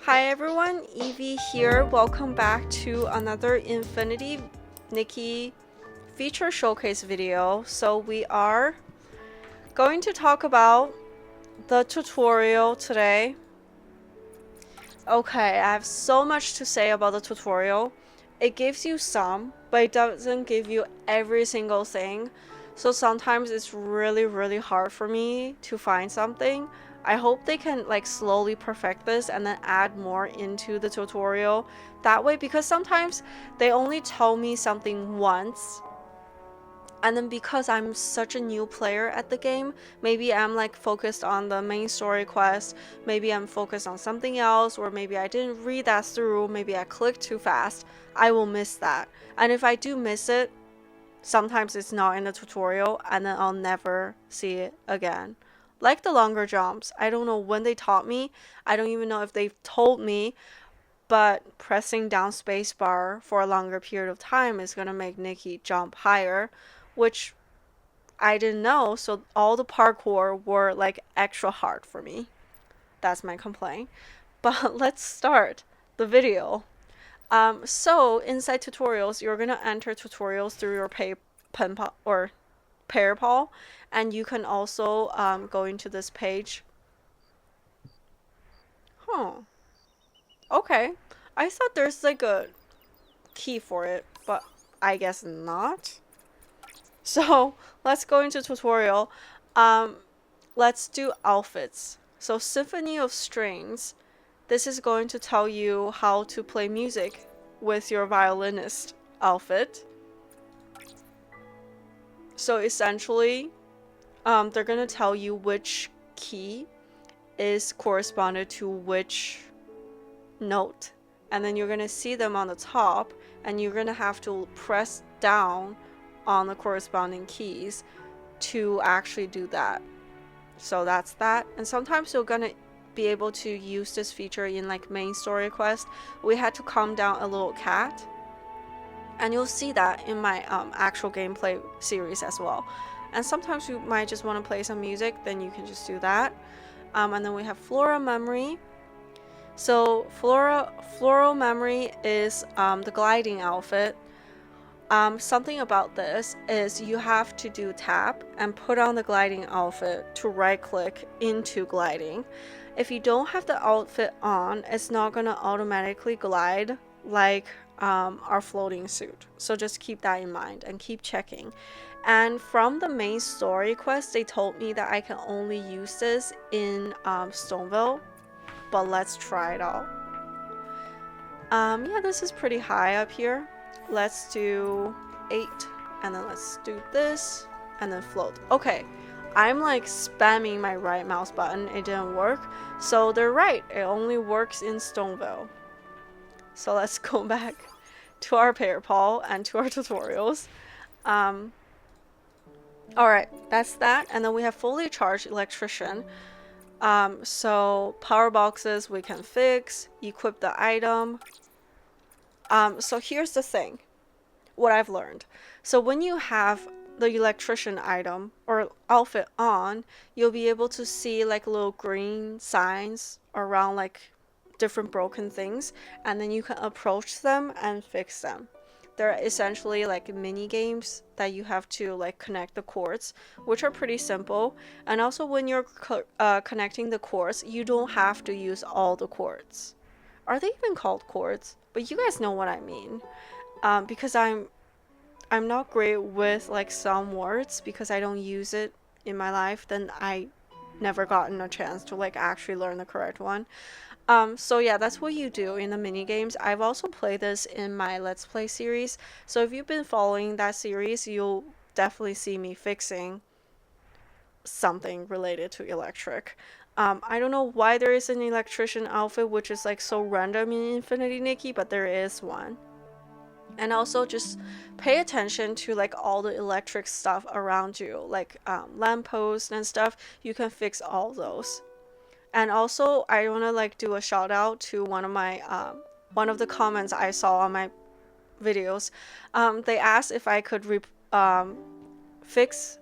Hi everyone, Evie here. Welcome back to another Infinity Nikki Feature Showcase video. So we are going to talk about the tutorial today. Okay, I have so much to say about the tutorial. It gives you some, but it doesn't give you every single thing. So sometimes it's really hard for me to find something. I hope they can like slowly perfect this and then add more into the tutorial. That way, because sometimes they only tell me something once. And then because I'm such a new player at the game, maybe I'm like focused on the main story quest, maybe I'm focused on something else, or maybe I didn't read that through, maybe I clicked too fast, I will miss that. And if I do miss it, sometimes it's not in the tutorial and then I'll never see it again. Like the longer jumps, I don't know when they taught me, I don't even know if they've told me, but pressing down spacebar for a longer period of time is going to make Nikki jump higher, which I didn't know, so all the parkour were like extra hard for me. That's my complaint. But let's start the video. So inside tutorials, you're gonna enter tutorials through your pen or PayPal, and you can also go into this page. Huh. Okay. I thought there's like a key for it, but I guess not. So let's go into tutorial. Let's do outfits. So Symphony of Strings. This is going to tell you how to play music with your violinist outfit. So essentially, they're going to tell you which key is corresponded to which note. And then you're going to see them on the top, and you're going to have to press down on the corresponding keys to actually do that. So that's that. And sometimes you're gonna be able to use this feature in like main story quest. We had to calm down a little cat, and you'll see that in my actual gameplay series as well. And sometimes you might just want to play some music, then you can just do that. And then we have Flora Memory. So Floral Memory is the gliding outfit. Something about this is you have to do tap and put on the gliding outfit to right click into gliding. If you don't have the outfit on, it's not gonna automatically glide like our floating suit. So just keep that in mind and keep checking. And from the main story quest, they told me that I can only use this in Stoneville, but let's try it out. Yeah, this is pretty high up here. Let's do 8, and then let's do this, and then float. Okay, I'm like spamming my right mouse button. It didn't work. So they're right. It only works in Stoneville. So let's go back to our PayPal and to our tutorials. Alright, that's that. And then we have fully charged Electrician. So power boxes we can fix, equip the item. So here's the thing, what I've learned. So when you have the electrician item or outfit on, you'll be able to see like little green signs around like different broken things, and then you can approach them and fix them. They're essentially like mini games that you have to like connect the cords, which are pretty simple. And also when you're connecting the cords, you don't have to use all the cords. Are they even called cords? But you guys know what I mean. Because I'm not great with like some words because I don't use it in my life, then I never gotten a chance to like actually learn the correct one. So yeah, that's what you do in the mini games. I've also played this in my Let's Play series. So if you've been following that series, you'll definitely see me fixing something related to electric. I don't know why there is an electrician outfit which is like so random in Infinity Nikki, but there is one. And also just pay attention to like all the electric stuff around you, like lampposts and stuff. You can fix all those. And also I want to like do a shout out to one of the comments I saw on my videos. They asked if I could fix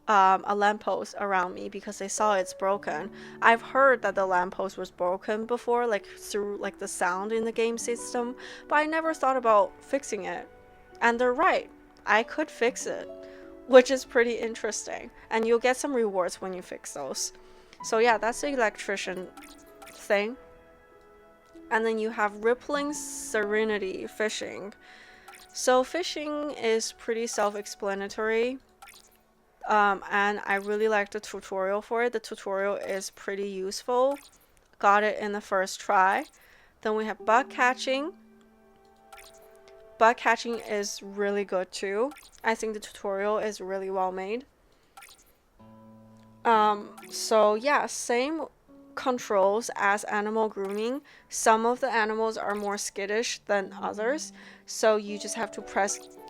a lamppost around me because they saw it's broken. I've heard that the lamppost was broken before, like through like the sound in the game system, but I never thought about fixing it. And they're right. I could fix it, which is pretty interesting. And you'll get some rewards when you fix those. So yeah, that's the electrician thing. And then you have rippling serenity fishing. So fishing is pretty self-explanatory. And I really like the tutorial for it. The tutorial is pretty useful. Got it in the first try. Then we have bug catching. Bug catching is really good too. I think the tutorial is really well made. So yeah, same controls as animal grooming. Some of the animals are more skittish than others, so you just have to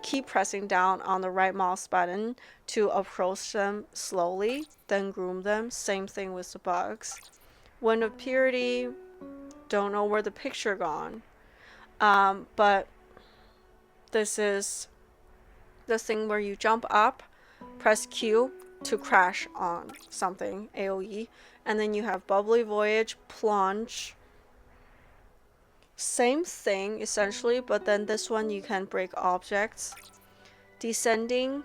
keep pressing down on the right mouse button to approach them slowly, then groom them. Same thing with the bugs. Wind of Purity, don't know where the picture gone. But this is the thing where you jump up, press Q to crash on something, AoE, and then you have Bubbly Voyage, Plunge. Same thing essentially, but then this one you can break objects. Descending,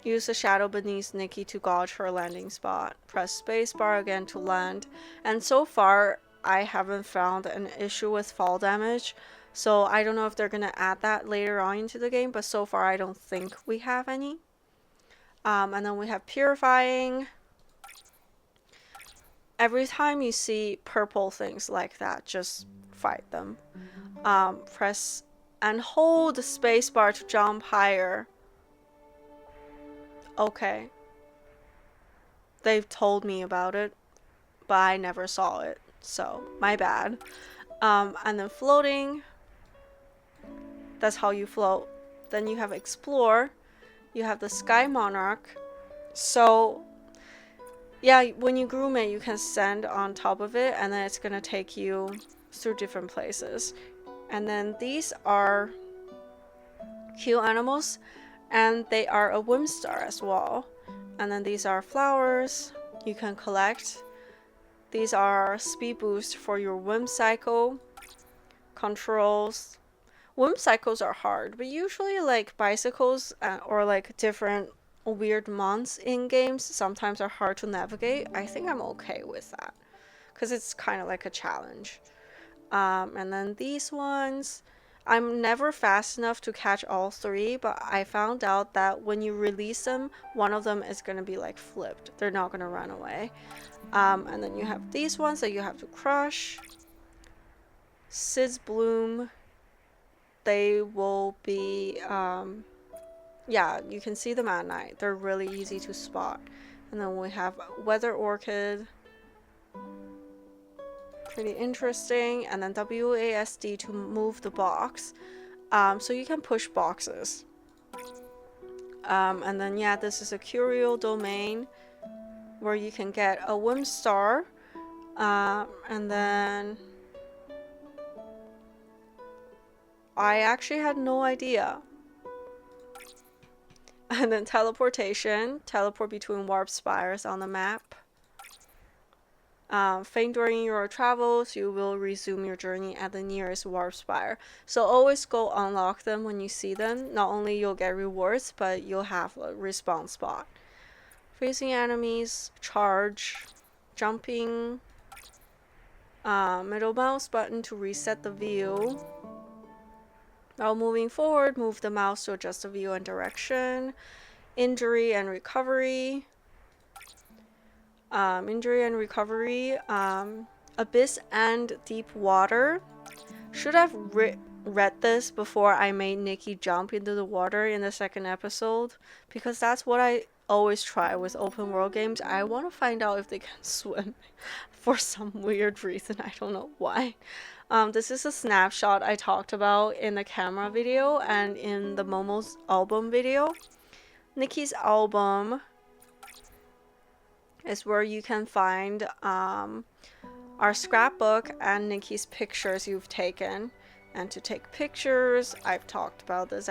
use the shadow beneath Nikki to gauge her landing spot. Press spacebar again to land. And so far, I haven't found an issue with fall damage. So I don't know if they're gonna add that later on into the game, but so far I don't think we have any. And then we have purifying. Every time you see purple things like that, just fight them. Press and hold the spacebar to jump higher. Okay. They've told me about it, but I never saw it, so my bad. And then floating. That's how you float. Then you have explore. You have the sky monarch. So yeah, when you groom it, you can stand on top of it, and then it's gonna take you through different places. And then these are cute animals, and they are a whim star as well. And then these are flowers you can collect. These are speed boost for your whim cycle. Controls. Whim cycles are hard, but usually like bicycles or like different weird months in games sometimes are hard to navigate. I think I'm okay with that because it's kind of like a challenge. And then these ones, I'm never fast enough to catch all three, but I found out that when you release them, one of them is going to be like flipped. They're not going to run away. And then you have these ones that you have to crush. Sid's Bloom, they will be, yeah, you can see them at night. They're really easy to spot. And then we have Weather Orchid. Pretty interesting. And then WASD to move the box. So you can push boxes. And then yeah, this is a curio domain where you can get a whim star. And then I actually had no idea. And then teleportation, teleport between warp spires on the map. Faint during your travels, you will resume your journey at the nearest warp spire. So always go unlock them when you see them. Not only you'll get rewards, but you'll have a respawn spot. Facing enemies, charge, jumping, middle mouse button to reset the view. While moving forward, move the mouse to adjust the view and direction. Injury and recovery. Injury and recovery. Abyss and deep water. Should have read this before I made Nikki jump into the water in the second episode, because that's what I always try with open world games. I want to find out if they can swim for some weird reason. I don't know why. This is a snapshot I talked about in the camera video and in the Momo's album video. Nikki's album is where you can find our scrapbook and Nikki's pictures you've taken. And to take pictures, I've talked about this.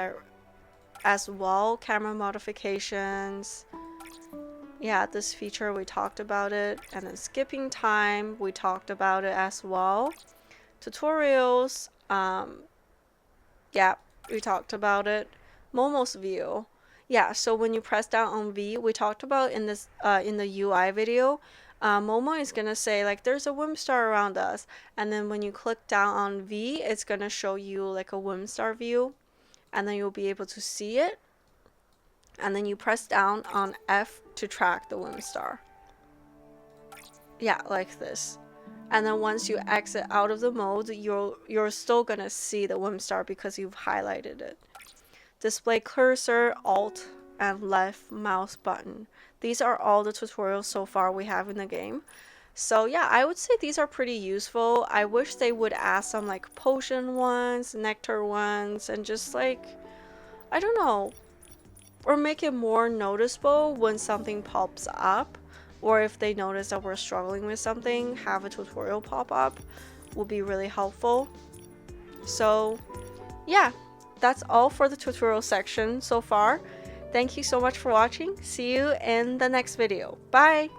as well. Camera modifications. Yeah, this feature we talked about it. And then skipping time, we talked about it as well. Tutorials, yeah, we talked about it. Momo's view. Yeah, so when you press down on V, we talked about in this in the UI video, Momo is gonna say like there's a Whimstar around us, and then when you click down on V, it's gonna show you like a Whimstar view, and then you'll be able to see it. And then you press down on F to track the Whimstar. Yeah, like this. And then once you exit out of the mode, you're still gonna see the Whimstar because you've highlighted it. Display cursor, Alt, and left mouse button. These are all the tutorials so far we have in the game. So yeah, I would say these are pretty useful. I wish they would add some like potion ones, nectar ones, and just like, I don't know, or make it more noticeable when something pops up, or if they notice that we're struggling with something, have a tutorial pop up would be really helpful. So yeah, that's all for the tutorial section so far. Thank you so much for watching. See you in the next video. Bye!